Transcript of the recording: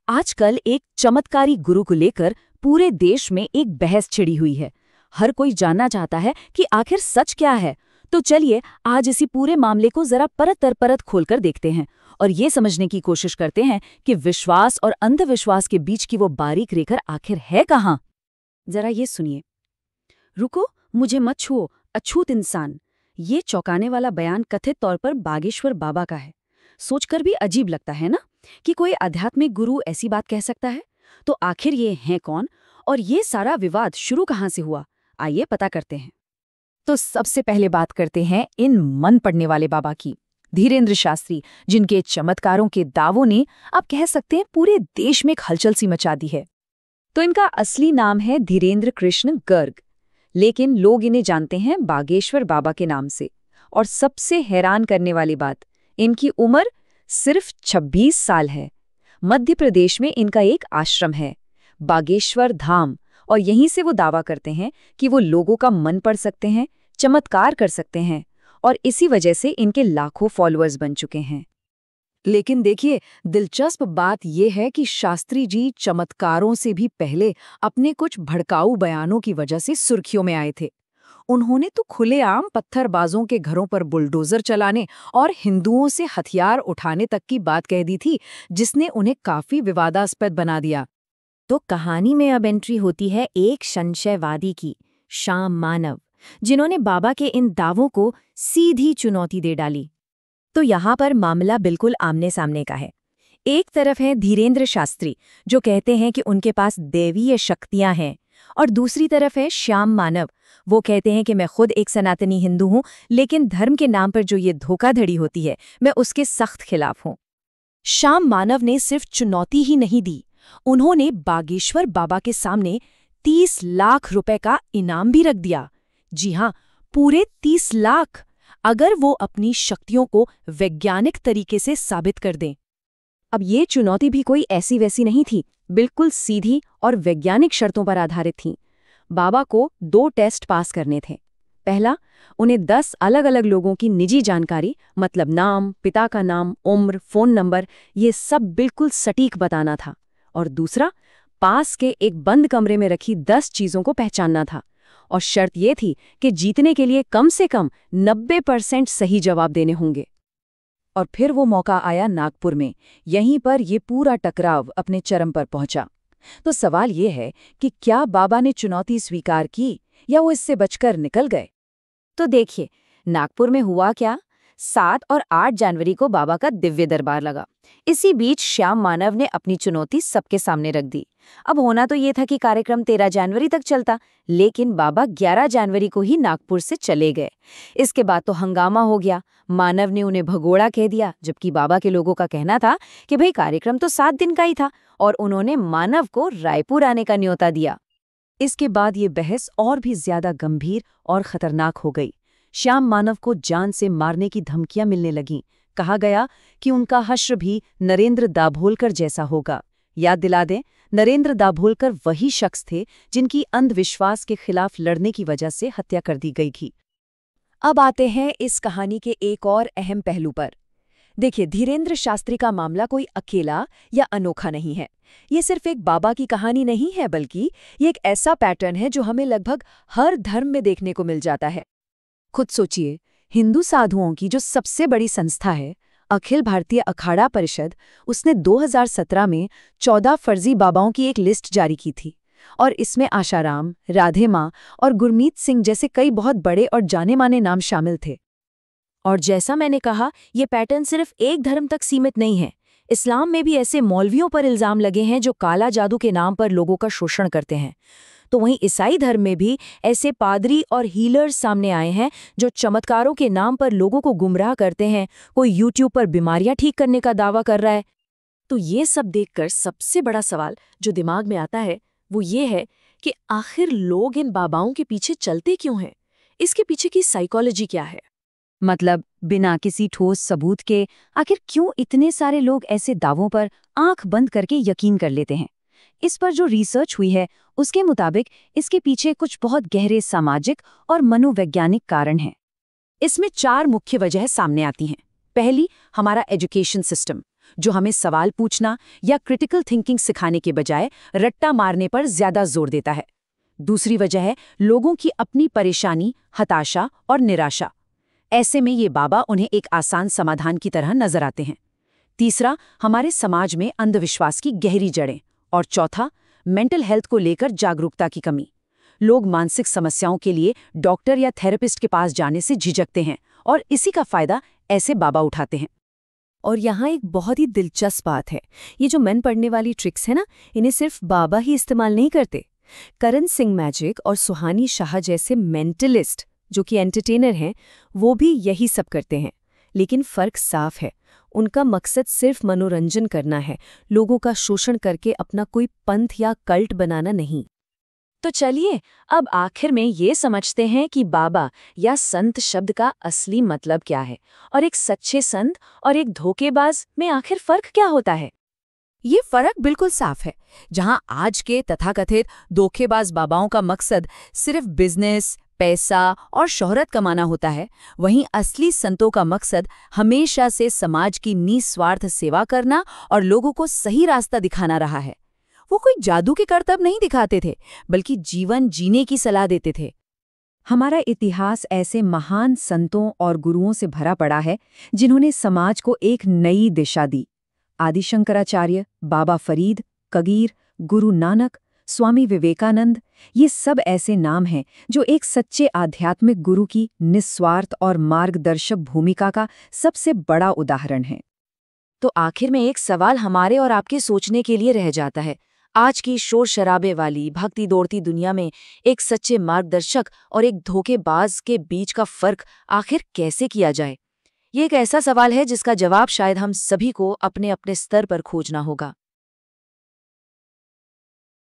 आजकल एक चमत्कारी गुरु को लेकर पूरे देश में एक बहस छिड़ी हुई है। हर कोई जानना चाहता है कि आखिर सच क्या है। तो चलिए आज इसी पूरे मामले को जरा परत दर परत खोलकर देखते हैं और ये समझने की कोशिश करते हैं कि विश्वास और अंधविश्वास के बीच की वो बारीक रेखा आखिर है कहाँ। जरा ये सुनिए। रुको, मुझे मत छुओ, अछूत इंसान। ये चौंकाने वाला बयान कथित तौर पर बागेश्वर बाबा का है। सोचकर भी अजीब लगता है ना कि कोई आध्यात्मिक गुरु ऐसी बात कह सकता है। तो आखिर ये हैं कौन और ये सारा विवाद शुरू कहाँ से हुआ, आइए पता करते हैं। तो सबसे पहले बात करते हैं इन मन पड़ने वाले बाबा की, धीरेंद्र शास्त्री, जिनके चमत्कारों के दावों ने आप कह सकते हैं पूरे देश में एक हलचल सी मचा दी है। तो इनका असली नाम है धीरेंद्र कृष्ण गर्ग, लेकिन लोग इन्हें जानते हैं बागेश्वर बाबा के नाम से। और सबसे हैरान करने वाली बात, इनकी उम्र सिर्फ 26 साल है। मध्य प्रदेश में इनका एक आश्रम है, बागेश्वर धाम, और यहीं से वो दावा करते हैं कि वो लोगों का मन पढ़ सकते हैं, चमत्कार कर सकते हैं, और इसी वजह से इनके लाखों फॉलोअर्स बन चुके हैं। लेकिन देखिए, दिलचस्प बात यह है कि शास्त्री जी चमत्कारों से भी पहले अपने कुछ भड़काऊ बयानों की वजह से सुर्खियों में आए थे। उन्होंने तो खुलेआम पत्थरबाजों के घरों पर बुलडोजर चलाने और हिंदुओं से हथियार उठाने तक की बात कह दी थी, जिसने उन्हें काफी विवादास्पद बना दिया। तो कहानी में अब एंट्री होती है एक संशयवादी की, श्याम मानव, जिन्होंने बाबा के इन दावों को सीधी चुनौती दे डाली। तो यहाँ पर मामला बिल्कुल आमने सामने का है। एक तरफ है धीरेंद्र शास्त्री, जो कहते हैं कि उनके पास दैवीय शक्तियां हैं, और दूसरी तरफ है श्याम मानव। वो कहते हैं कि मैं खुद एक सनातनी हिंदू हूं, लेकिन धर्म के नाम पर जो ये धोखाधड़ी होती है, मैं उसके सख्त खिलाफ हूं। श्याम मानव ने सिर्फ चुनौती ही नहीं दी, उन्होंने बागेश्वर बाबा के सामने 30 लाख रुपए का इनाम भी रख दिया। जी हाँ, पूरे 30 लाख, अगर वो अपनी शक्तियों को वैज्ञानिक तरीके से साबित कर दें। अब ये चुनौती भी कोई ऐसी वैसी नहीं थी, बिल्कुल सीधी और वैज्ञानिक शर्तों पर आधारित थी। बाबा को 2 टेस्ट पास करने थे। पहला, उन्हें 10 अलग-अलग लोगों की निजी जानकारी, मतलब नाम, पिता का नाम, उम्र, फोन नंबर, ये सब बिल्कुल सटीक बताना था। और दूसरा, पास के एक बंद कमरे में रखी 10 चीजों को पहचानना था। और शर्त ये थी कि जीतने के लिए कम से कम 90% सही जवाब देने होंगे। और फिर वो मौका आया नागपुर में। यहीं पर ये पूरा टकराव अपने चरम पर पहुंचा। तो सवाल ये है कि क्या बाबा ने चुनौती स्वीकार की या वो इससे बचकर निकल गए? तो देखिए, नागपुर में हुआ क्या। 7 और 8 जनवरी को बाबा का दिव्य दरबार लगा। इसी बीच श्याम मानव ने अपनी चुनौती सबके सामने रख दी। अब होना तो ये था कि कार्यक्रम 13 जनवरी तक चलता, लेकिन बाबा 11 जनवरी को ही नागपुर से चले गए। इसके बाद तो हंगामा हो गया। मानव ने उन्हें भगोड़ा कह दिया, जबकि बाबा के लोगों का कहना था कि भाई कार्यक्रम तो 7 दिन का ही था, और उन्होंने मानव को रायपुर आने का न्योता दिया। इसके बाद ये बहस और भी ज्यादा गंभीर और खतरनाक हो गई। श्याम मानव को जान से मारने की धमकियां मिलने लगीं। कहा गया कि उनका हश्र भी नरेंद्र दाभोलकर जैसा होगा। याद दिला दें, नरेंद्र दाभोलकर वही शख्स थे जिनकी अंधविश्वास के खिलाफ लड़ने की वजह से हत्या कर दी गई थी। अब आते हैं इस कहानी के एक और अहम पहलू पर। देखिए, धीरेंद्र शास्त्री का मामला कोई अकेला या अनोखा नहीं है। ये सिर्फ एक बाबा की कहानी नहीं है, बल्कि ये एक ऐसा पैटर्न है जो हमें लगभग हर धर्म में देखने को मिल जाता है। खुद सोचिए, हिंदू साधुओं की जो सबसे बड़ी संस्था है, अखिल भारतीय अखाड़ा परिषद, उसने 2017 में 14 फर्जी बाबाओं की एक लिस्ट जारी की थी, और इसमें आशाराम, राधे माँ और गुरमीत सिंह जैसे कई बहुत बड़े और जाने माने नाम शामिल थे। और जैसा मैंने कहा, ये पैटर्न सिर्फ एक धर्म तक सीमित नहीं है। इस्लाम में भी ऐसे मौलवियों पर इल्जाम लगे हैं जो काला जादू के नाम पर लोगों का शोषण करते हैं। तो वहीं ईसाई धर्म में भी ऐसे पादरी और हीलर्स सामने आए हैं जो चमत्कारों के नाम पर लोगों को गुमराह करते हैं। कोई यूट्यूब पर बीमारियां ठीक करने का दावा कर रहा है। तो ये सब देखकर सबसे बड़ा सवाल जो दिमाग में आता है वो ये है कि आखिर लोग इन बाबाओं के पीछे चलते क्यों हैं? इसके पीछे की साइकोलॉजी क्या है? मतलब बिना किसी ठोस सबूत के आखिर क्यों इतने सारे लोग ऐसे दावों पर आंख बंद करके यकीन कर लेते हैं? इस पर जो रिसर्च हुई है उसके मुताबिक इसके पीछे कुछ बहुत गहरे सामाजिक और मनोवैज्ञानिक कारण हैं। इसमें 4 मुख्य वजह सामने आती हैं। पहली, हमारा एजुकेशन सिस्टम। जो हमें सवाल पूछना या क्रिटिकल थिंकिंग सिखाने के बजाय रट्टा मारने पर ज्यादा जोर देता है। दूसरी वजह है लोगों की अपनी परेशानी, हताशा और निराशा। ऐसे में ये बाबा उन्हें एक आसान समाधान की तरह नजर आते हैं। तीसरा, हमारे समाज में अंधविश्वास की गहरी जड़ें। और चौथा, मेंटल हेल्थ को लेकर जागरूकता की कमी। लोग मानसिक समस्याओं के लिए डॉक्टर या थेरेपिस्ट के पास जाने से झिझकते हैं और इसी का फायदा ऐसे बाबा उठाते हैं। और यहाँ एक बहुत ही दिलचस्प बात है, ये जो मन पढ़ने वाली ट्रिक्स है ना, इन्हें सिर्फ बाबा ही इस्तेमाल नहीं करते। करण सिंह मैजिक और सुहानी शाह जैसे मेंटलिस्ट जो कि एंटरटेनर हैं, वो भी यही सब करते हैं। लेकिन फर्क साफ है, उनका मकसद सिर्फ मनोरंजन करना है, लोगों का शोषण करके अपना कोई पंथ या कल्ट बनाना नहीं। तो चलिए अब आखिर में ये समझते हैं कि बाबा या संत शब्द का असली मतलब क्या है और एक सच्चे संत और एक धोखेबाज में आखिर फर्क क्या होता है। ये फर्क बिल्कुल साफ है। जहां आज के तथाकथित धोखेबाज बाबाओं का मकसद सिर्फ बिजनेस, पैसा और शोहरत कमाना होता है, वहीं असली संतों का मकसद हमेशा से समाज की निस्वार्थ सेवा करना और लोगों को सही रास्ता दिखाना रहा है। वो कोई जादू के करतब नहीं दिखाते थे, बल्कि जीवन जीने की सलाह देते थे। हमारा इतिहास ऐसे महान संतों और गुरुओं से भरा पड़ा है जिन्होंने समाज को एक नई दिशा दी। आदि शंकराचार्य, बाबा फरीद, कबीर, गुरु नानक, स्वामी विवेकानंद, ये सब ऐसे नाम हैं जो एक सच्चे आध्यात्मिक गुरु की निस्वार्थ और मार्गदर्शक भूमिका का सबसे बड़ा उदाहरण है। तो आखिर में एक सवाल हमारे और आपके सोचने के लिए रह जाता है। आज की शोर शराबे वाली भक्ति दौड़ती दुनिया में एक सच्चे मार्गदर्शक और एक धोखेबाज के बीच का फर्क आखिर कैसे किया जाए? ये एक ऐसा सवाल है जिसका जवाब शायद हम सभी को अपने अपने स्तर पर खोजना होगा।